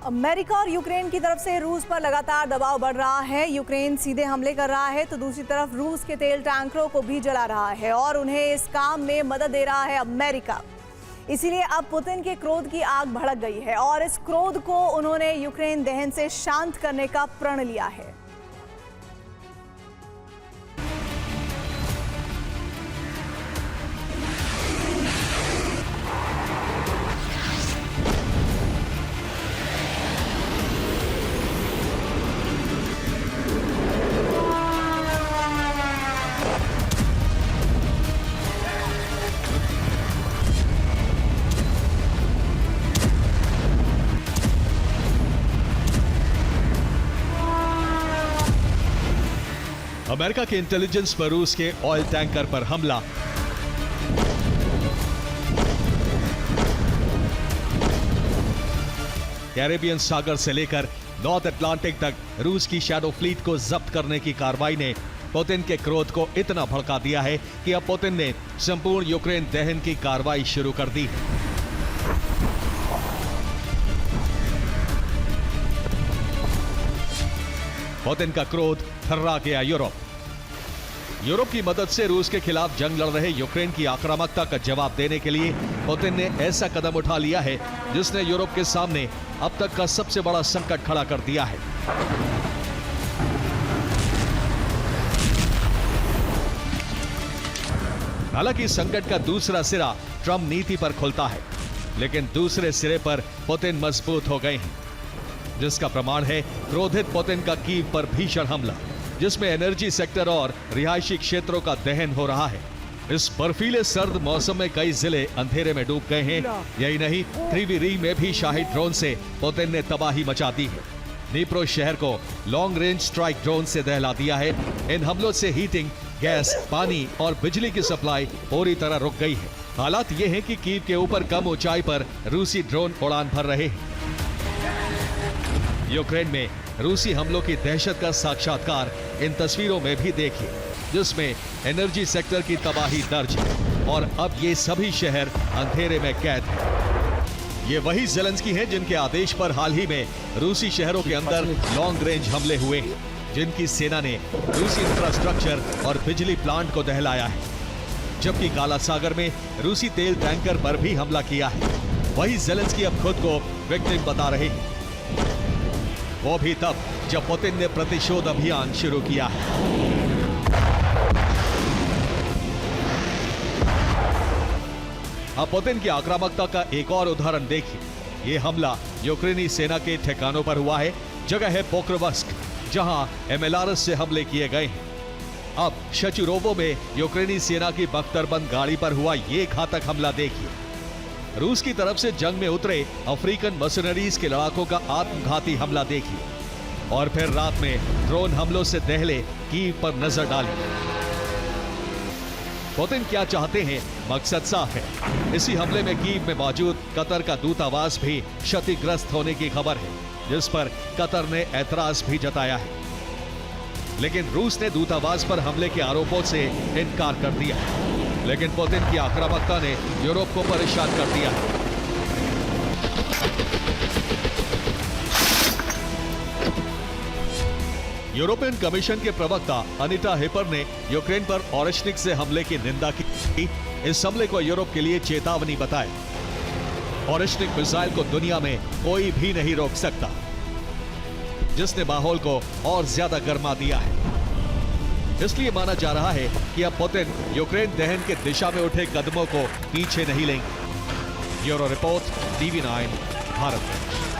America और Ukraine की तरफ से रूस पर लगातार दबाव बढ़ रहा है। यूक्रेन सीधे हमले कर रहा है तो दूसरी तरफ रूस के तेल टैंकरों को भी जला रहा है और उन्हें इस काम में मदद दे रहा है अमेरिका। इसीलिए अब पुतिन के क्रोध की आग भड़क गई है और इस क्रोध को उन्होंने यूक्रेन दहन से शांत करने का प्रण लिया है। अमेरिका के इंटेलिजेंस पर रूस के ऑयल टैंकर पर हमला। कैरेबियन सागर से लेकर नॉर्थ अटलांटिक तक रूस की शैडो फ्लीट को जब्त करने की कार्रवाई ने पुतिन के क्रोध को इतना भड़का दिया है कि अब पुतिन ने संपूर्ण यूक्रेन दहन की कार्रवाई शुरू कर दी। पुतिन का क्रोध थर्रा गया यूरोप की मदद से रूस के खिलाफ जंग लड़ रहे यूक्रेन की आक्रामकता का जवाब देने के लिए पुतिन ने ऐसा कदम उठा लिया है जिसने यूरोप के सामने अब तक का सबसे बड़ा संकट खड़ा कर दिया है। हालांकि संकट का दूसरा सिरा ट्रंप नीति पर खुलता है, लेकिन दूसरे सिरे पर पुतिन मजबूत हो गए हैं, जिसका प्रमाण है क्रोधित पुतिन का कीव पर भीषण हमला, जिसमें एनर्जी सेक्टर और रिहायशी क्षेत्रों का दहन हो रहा है। इस बर्फीले सर्द मौसम में कई जिले अंधेरे में डूब गए हैं। यही नहीं, त्रिवी में भी शाही ड्रोन से पुतिन ने तबाही मचा दी है। नीप्रो शहर को लॉन्ग रेंज स्ट्राइक ड्रोन से दहला दिया है। इन हमलों से हीटिंग, गैस, पानी और बिजली की सप्लाई पूरी तरह रुक गई है। हालात ये हैं कि कीव के ऊपर कम ऊंचाई पर रूसी ड्रोन उड़ान भर रहे हैं। यूक्रेन में रूसी हमलों की दहशत का साक्षात्कार इन तस्वीरों में भी देखिए, जिसमें एनर्जी सेक्टर की तबाही दर्ज है और अब ये सभी शहर अंधेरे में कैद हैं। ये वही ज़ेलेंस्की हैं जिनके आदेश पर हाल ही में रूसी शहरों के अंदर लॉन्ग रेंज हमले हुए हैं, जिनकी सेना ने रूसी इंफ्रास्ट्रक्चर और बिजली प्लांट को दहलाया है। जबकि काला सागर में रूसी तेल टैंकर पर भी हमला किया है। वही ज़ेलेंस्की अब खुद को विक्टिम बता रहे हैं, वो भी तब जब पुतिन ने प्रतिशोध अभियान शुरू किया है। अब पुतिन की आक्रामकता का एक और उदाहरण देखिए। ये हमला यूक्रेनी सेना के ठिकानों पर हुआ है। जगह है पोक्रोवस्क, जहां एमएलआरएस से हमले किए गए हैं। अब शचुरोवो में यूक्रेनी सेना की बख्तरबंद गाड़ी पर हुआ ये घातक हमला देखिए। रूस की तरफ से जंग में उतरे अफ्रीकन मर्सनरीज के लड़ाकों का आत्मघाती हमला देखिए और फिर रात में ड्रोन हमलों से दहले कीव पर नजर डाली। पुतिन क्या चाहते हैं, मकसद साफ है। इसी हमले में कीव में मौजूद कतर का दूतावास भी क्षतिग्रस्त होने की खबर है, जिस पर कतर ने ऐतराज भी जताया है। लेकिन रूस ने दूतावास पर हमले के आरोपों से इनकार कर दिया है। लेकिन पुतिन की आक्रामकता ने यूरोप को परेशान कर दिया है। यूरोपियन कमीशन के प्रवक्ता अनिटा हिपर ने यूक्रेन पर ओरेशनिक से हमले की निंदा की। इस हमले को यूरोप के लिए चेतावनी बताया। ओरेशनिक मिसाइल को दुनिया में कोई भी नहीं रोक सकता, जिसने माहौल को और ज्यादा गर्मा दिया है। इसलिए माना जा रहा है कि अब पुतिन यूक्रेन दहन के दिशा में उठे कदमों को पीछे नहीं लेंगे। ब्यूरो रिपोर्ट, TV9 भारत में।